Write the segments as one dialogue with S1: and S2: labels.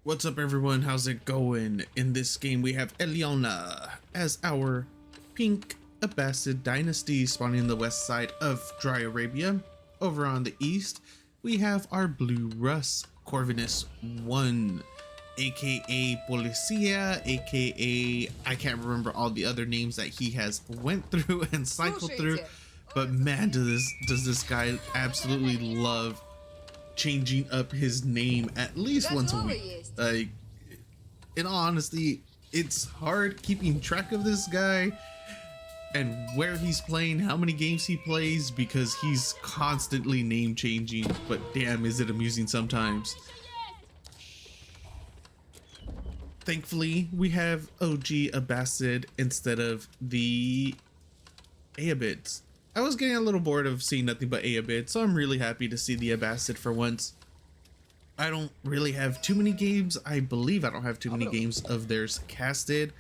S1: What's up everyone, how's it going? In this game we have Elyona as our pink Abbasid dynasty spawning in the west side of Dry Arabia. Over on the east we have our blue Russ Corvinus1, aka Policia, aka I can't remember all the other names that he has went through and cycled through, but man does this guy absolutely love changing up his name at least once a week. Like, in all honesty, it's hard keeping track of this guy and where he's playing, how many games he plays, because he's constantly name changing, but damn is it amusing sometimes. Thankfully we have OG Abbasid instead of the Abbasid. I was getting a little bored of seeing nothing but Abbasid, so I'm really happy to see the Abbasid for once. I don't really have too many games. I believe I don't have too many games of theirs casted.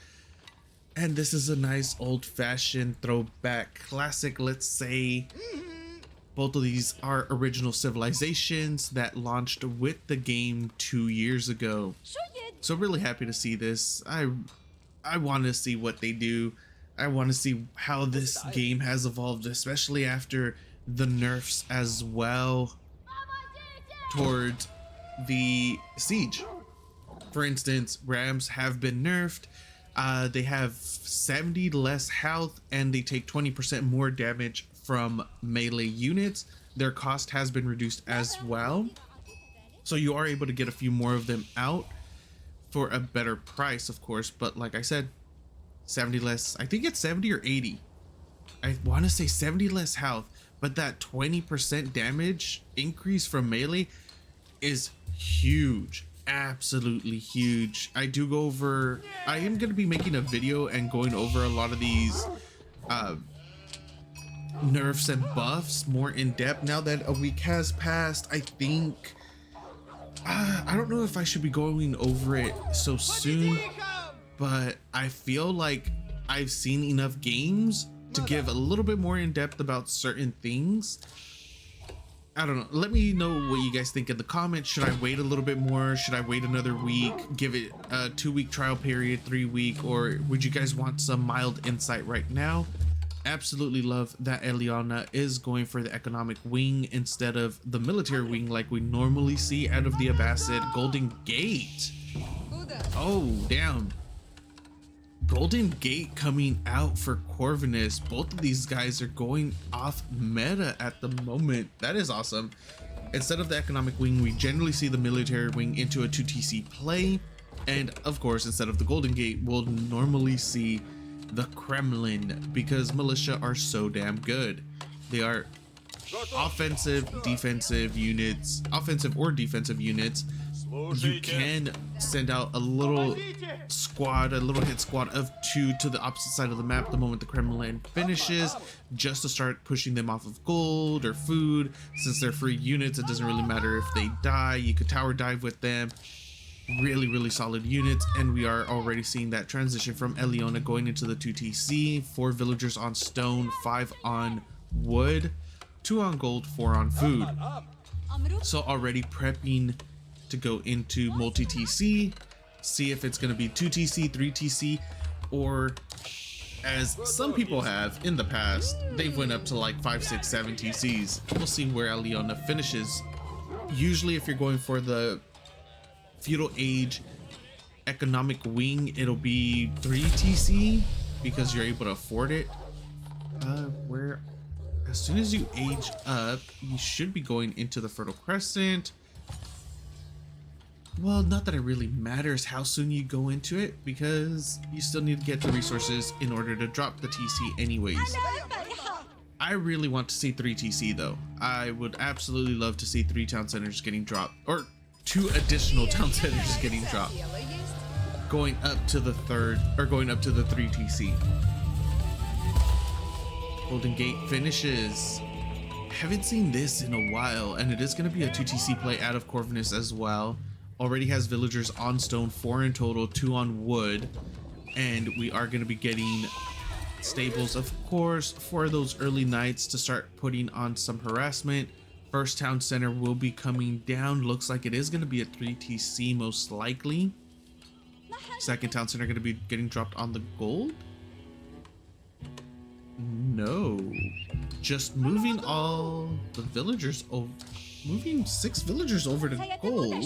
S1: And this is a nice old-fashioned throwback classic, let's say. Both of these are original civilizations that launched with the game 2 years ago. So really happy to see this. I want to see what they do. I want to see how this game has evolved, especially after the nerfs as well towards the siege. For instance, Rams have been nerfed. They have 70 less health and they take 20% more damage from melee units. Their cost has been reduced as well, so you are able to get a few more of them out for a better price, of course. But like I said, 70 less, I think it's 70 or 80. I want to say 70 less health, but that 20% damage increase from melee is huge, absolutely huge. I am going to be making a video and going over a lot of these nerfs and buffs more in depth now that a week has passed. I think I don't know if I should be going over it so soon, but I feel like I've seen enough games to give a little bit more in depth about certain things. I don't know. Let me know what you guys think in the comments. Should I wait a little bit more? Should I wait another week? Give it a 2-week trial period, 3-week, or would you guys want some mild insight right now? Absolutely love that Elyona is going for the economic wing instead of the military wing like we normally see out of the Abbasid. Golden Gate. Oh, damn. Golden Gate coming out for Corvinus. Both of these guys are going off meta at the moment. That is awesome. Instead of the economic wing, we generally see the military wing into a 2TC play. And of course, instead of the Golden Gate, we'll normally see the Kremlin, because militia are so damn good. They are offensive, defensive units, offensive or defensive units. You can send out a little squad, a little hit squad of 2 to the opposite side of the map the moment the Kremlin finishes, just to start pushing them off of gold or food. Since they're free units, it doesn't really matter if they die. You could tower dive with them. Really solid units, and we are already seeing that transition from Elyona going into the 2TC. 4 villagers on stone, 5 on wood, 2 on gold, 4 on food. So already prepping to go into multi-TC, see if it's going to be 2TC, 3TC, or as some people have in the past, they've went up to like 5, 6, 7 TCs. We'll see where Elyona finishes. Usually if you're going for the feudal age economic wing, it'll be 3TC because you're able to afford it. Where as soon as you age up, you should be going into the Fertile Crescent. Well, not that it really matters how soon you go into it, because you still need to get the resources in order to drop the TC anyways. I really want to see 3TC though. I would absolutely love to see 3 town centers getting dropped, or 2 additional town centers getting dropped, going up to the 3rd, or going up to the 3TC. Golden Gate finishes. Haven't seen this in a while, and it is going to be a 2TC play out of Corvinus as well. Already has villagers on stone, 4 in total, 2 on wood, and we are going to be getting stables, of course, for those early nights to start putting on some harassment. First town center will be coming down. Looks like it is going to be a 3TC most likely. Second town center going to be getting dropped on the gold. No, just moving all the villagers over, moving 6 villagers over to gold.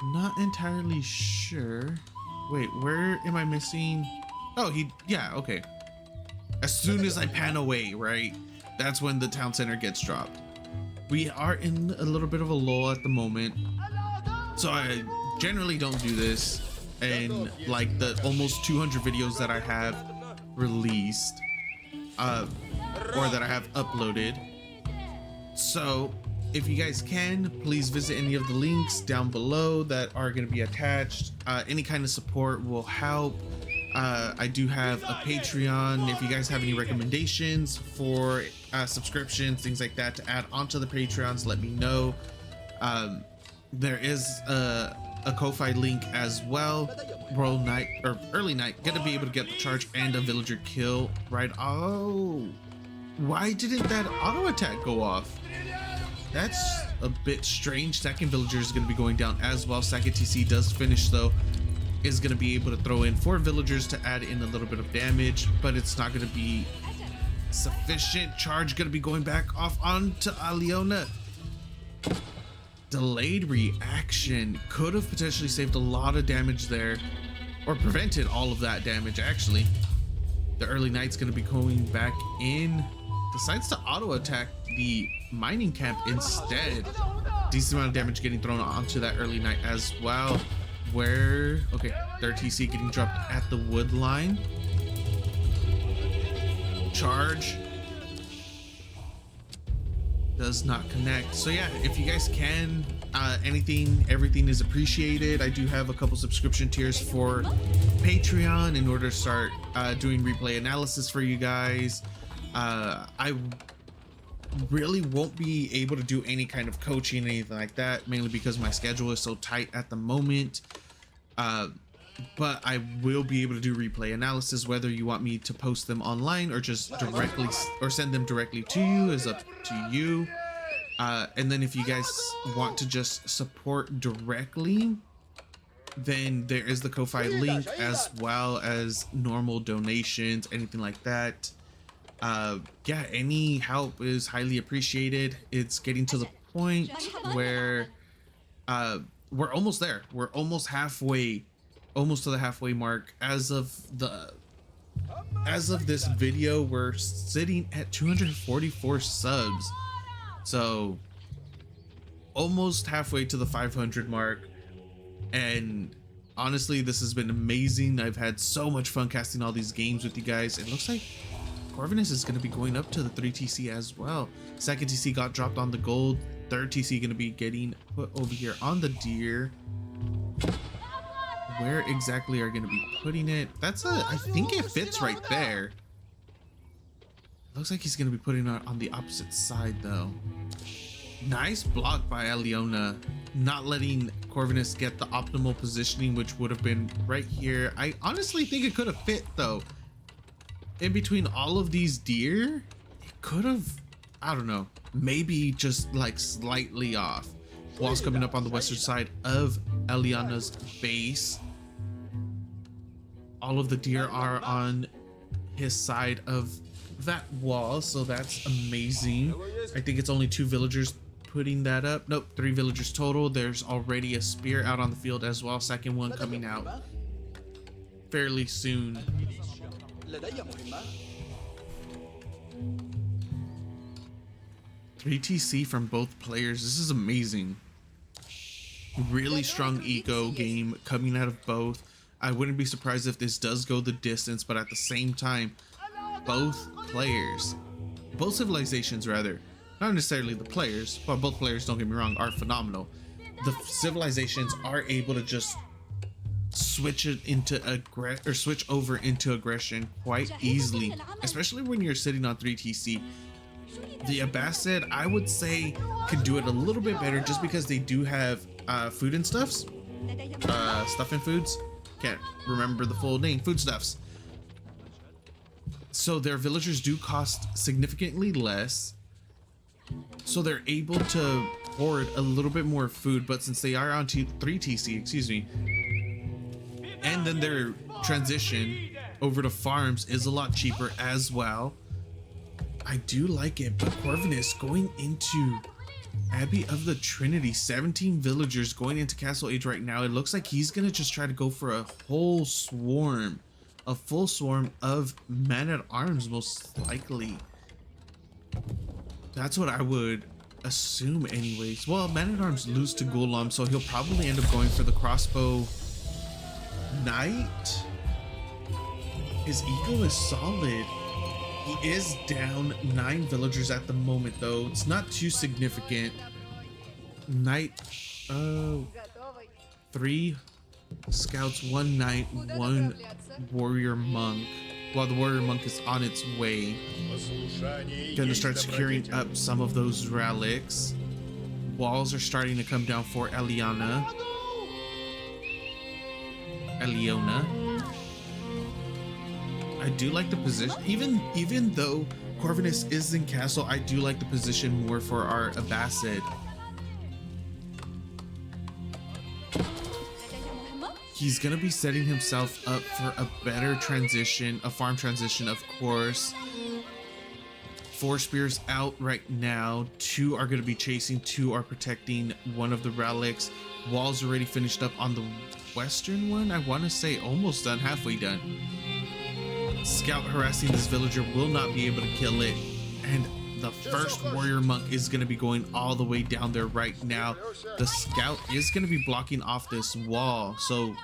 S1: Not entirely sure. Wait, where am I missing? Oh, yeah, okay. As soon as I pan away, right? That's when the town center gets dropped. We are in a little bit of a lull at the moment. So I generally don't do this. And like the almost 200 videos that I have released, or that I have uploaded. So if you guys can, please visit any of the links down below that are going to be attached. Any kind of support will help. I do have a Patreon. If you guys have any recommendations for subscriptions, things like that to add onto the Patreons, let me know. There is a Ko-Fi link as well. Royal Night or Early Night, gonna be able to get the charge and a villager kill, right? Oh, why didn't that auto attack go off? That's a bit strange. Second villager is going to be going down as well. Second TC does finish though, is going to be able to throw in 4 villagers to add in a little bit of damage, but it's not going to be sufficient. Charge going to be going back off onto Elyona. Delayed reaction could have potentially saved a lot of damage there, or prevented all of that damage actually. The Early Night's going to be going back in, decides to auto attack the mining camp instead. Decent amount of damage getting thrown onto that Early Night as well. Where, okay, their TC getting dropped at the wood line. Charge does not connect. So yeah, if you guys can, everything is appreciated. I do have a couple subscription tiers for Patreon in order to start doing replay analysis for you guys. I really won't be able to do any kind of coaching, anything like that, mainly because my schedule is so tight at the moment. But I will be able to do replay analysis. Whether you want me to post them online or just directly, or send them directly to you, is up to you. And then if you guys want to just support directly, then there is the Ko-Fi link, as well as normal donations, anything like that. Yeah, any help is highly appreciated. It's getting to the point where we're almost there. We're almost halfway, almost to the halfway mark. As of this video, we're sitting at 244 subs, so almost halfway to the 500 mark. And honestly, this has been amazing. I've had so much fun casting all these games with you guys. It looks like Corvinus is going to be going up to the 3TC as well. Second TC got dropped on the gold. Third TC going to be getting put over here on the deer. Where exactly are going to be putting it? That's I think it fits right there. Looks like he's going to be putting it on the opposite side though. Nice block by Elyona, not letting Corvinus get the optimal positioning, which would have been right here. I honestly think it could have fit though. In between all of these deer, it could have, I don't know, maybe just like slightly off. Walls coming up on the western side of Elyona's base. All of the deer are on his side of that wall, so that's amazing. I think it's only 2 villagers putting that up. Nope, 3 villagers total. There's already a spear out on the field as well. Second one coming out fairly soon. 3TC from both players. This is amazing. Really strong eco game coming out of both. I wouldn't be surprised if this does go the distance, but at the same time, both players, both civilizations rather, not necessarily the players, but both players, don't get me wrong, are phenomenal. The civilizations are able to just switch it into switch over into aggression quite easily, especially when you're sitting on 3TC. The Abbasid, I would say, could do it a little bit better just because they do have food and stuff and foods. Can't remember the full name. Foodstuffs. So their villagers do cost significantly less. so they're able to hoard a little bit more food. But since they are on 3 TC, excuse me, and then their transition over to farms is a lot cheaper as well, I do like it. But Corvinus going into Abbey of the Trinity, 17 villagers going into Castle Age right now. It looks like he's gonna just try to go for a whole swarm, a full swarm of men-at-arms, most likely. That's what I would assume anyways. Well, men-at-arms lose to Gulam, so he'll probably end up going for the crossbow knight. His ego is solid. He is down 9 villagers at the moment though. It's not too significant. Knight, 3 scouts, 1 knight, 1 warrior monk. While the warrior monk is on its way. Gonna start securing up some of those relics. Walls are starting to come down for Elyona. I do like the position, even though Corvinus is in castle, I do like the position more for our Abbasid. He's gonna be setting himself up for a better transition, a farm transition, of course. 4 spears out right now. 2 are gonna be chasing, 2 are protecting one of the relics. Walls already finished up on the western one. I want to say almost done, halfway done. Scout harassing this villager will not be able to kill it, and the first warrior monk is going to be going all the way down there right now. The scout is going to be blocking off this wall, so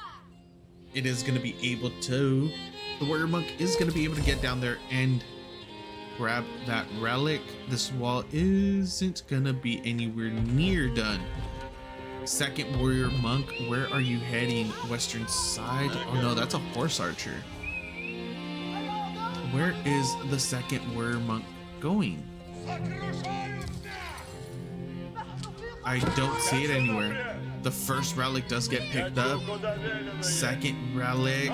S1: it is going to be able to, the warrior monk is going to be able to get down there and grab that relic. This wall isn't going to be anywhere near done. Second warrior monk, where are you heading? Western side? Oh no, that's a horse archer. Where is the second warrior monk going? I don't see it anywhere. The first relic does get picked up. Second relic.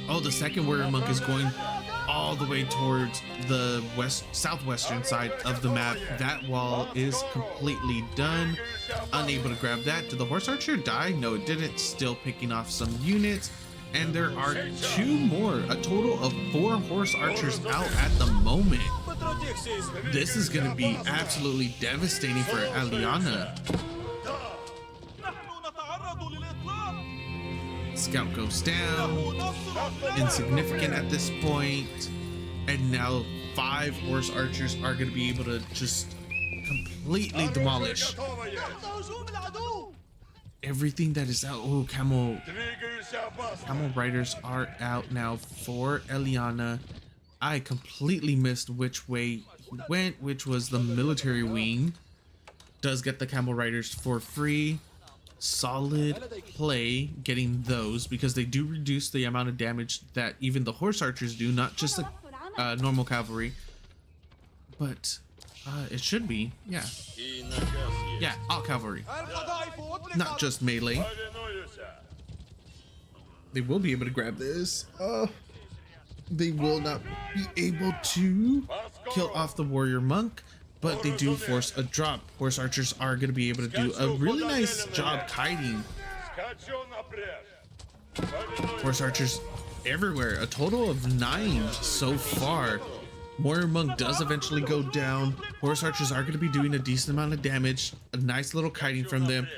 S1: Oh, the second warrior monk is going all the way towards the southwestern side of the map. That wall is completely done. Unable to grab that. Did the horse archer die? No, it didn't. Still picking off some units. And there are 2 more, a total of 4 horse archers out at the moment. This is going to be absolutely devastating for Elyona. Scout goes down, insignificant at this point, and now 5 horse archers are going to be able to just completely demolish everything that is out. Oh, camel riders are out now for Elyona. I completely missed which way he went, which was the military wing. Does get the camel riders for free. Solid play getting those, because they do reduce the amount of damage that even the horse archers do, not just the normal cavalry, but it should be, yeah, all cavalry, not just melee. They will be able to grab this. They will not be able to kill off the warrior monk, but they do force a drop. Horse archers are going to be able to do a really nice job kiting. Horse archers everywhere, a total of 9 so far. Warrior monk does eventually go down. Horse archers are going to be doing a decent amount of damage. A nice little kiting from them.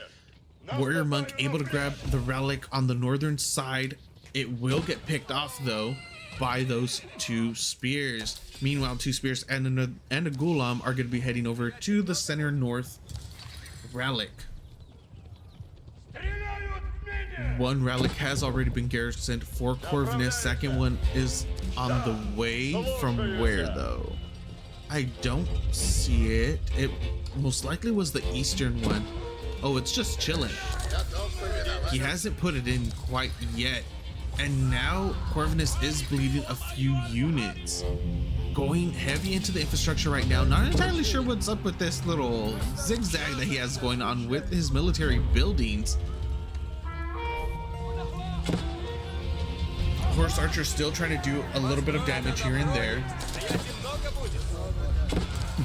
S1: Warrior monk able to grab the relic on the northern side. It will get picked off though by those 2 spears. Meanwhile, 2 spears and a Gulam are going to be heading over to the center north relic. 1 relic has already been garrisoned for Corvinus. Second one is on the way. From where though? I don't see it. It most likely was the eastern one. Oh, it's just chilling. He hasn't put it in quite yet. And now Corvinus is bleeding a few units. Going heavy into the infrastructure right now. Not entirely sure what's up with this little zigzag that he has going on with his military buildings. Horse archer still trying to do a little bit of damage here and there.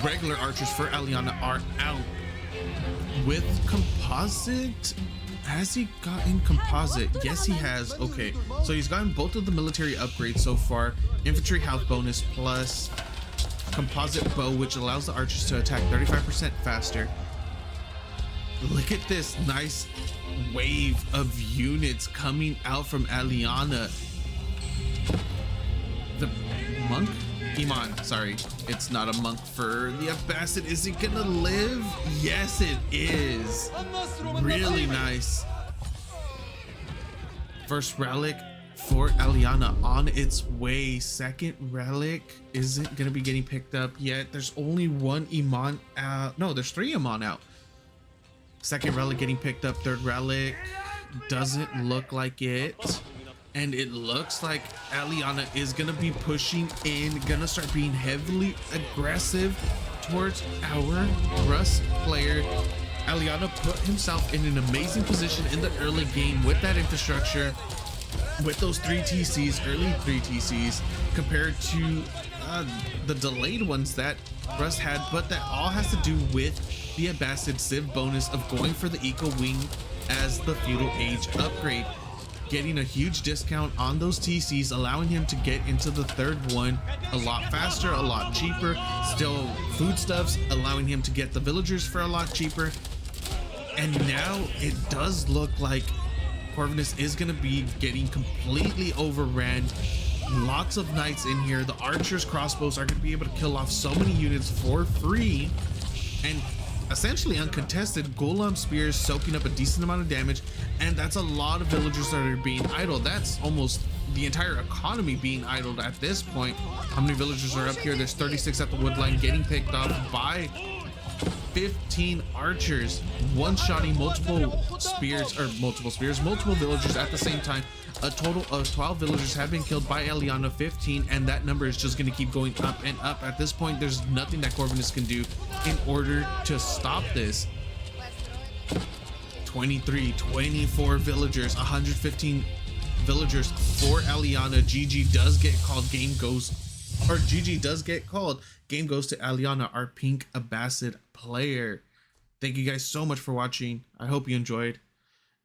S1: regular archers for Elyona are out. With composite, has he gotten composite? Yes, he has. Okay, so he's gotten both of the military upgrades so far. Infantry health bonus plus composite bow, which allows the archers to attack 35% faster. Look at this nice wave of units coming out from Elyona. The monk? Iman, sorry, it's not a monk for the Abbasid. Is he gonna live? Yes, it is. Really nice. First relic for Elyona on its way. Second relic isn't gonna be getting picked up yet. There's only one Iman out. No, there's 3 Iman out. Second relic getting picked up. Third relic doesn't look like it. And it looks like Elyona is gonna be pushing in, gonna start being heavily aggressive towards our Rust player. Elyona put himself in an amazing position in the early game with that infrastructure, with those 3 TCs, early 3 TCs, compared to the delayed ones that Rust had. But that all has to do with the Abbasid Civ bonus of going for the Eco Wing as the Feudal Age upgrade, getting a huge discount on those TCs, allowing him to get into the third one a lot faster, a lot cheaper. Still foodstuffs, allowing him to get the villagers for a lot cheaper. And now it does look like Corvinus is going to be getting completely overran. Lots of knights in here. The archers' crossbows are going to be able to kill off so many units for free. And essentially uncontested. Golem spears soaking up a decent amount of damage, and that's a lot of villagers that are being idled. That's almost the entire economy being idled at this point. How many villagers are up here? There's 36 at the woodline, getting picked off by 15 archers, one-shotting multiple villagers at the same time. A total of 12 villagers have been killed by Elyona, 15, and that number is just going to keep going up and up. At this point, there's nothing that Corvinus can do in order to stop this. 23, 24 villagers, 115 villagers for Elyona. GG does get called. Game goes to Elyona, our pink Abbasid player. Thank you guys so much for watching. I hope you enjoyed.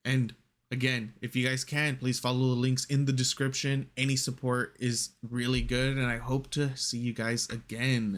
S1: And again, if you guys can, please follow the links in the description. Any support is really good, and I hope to see you guys again.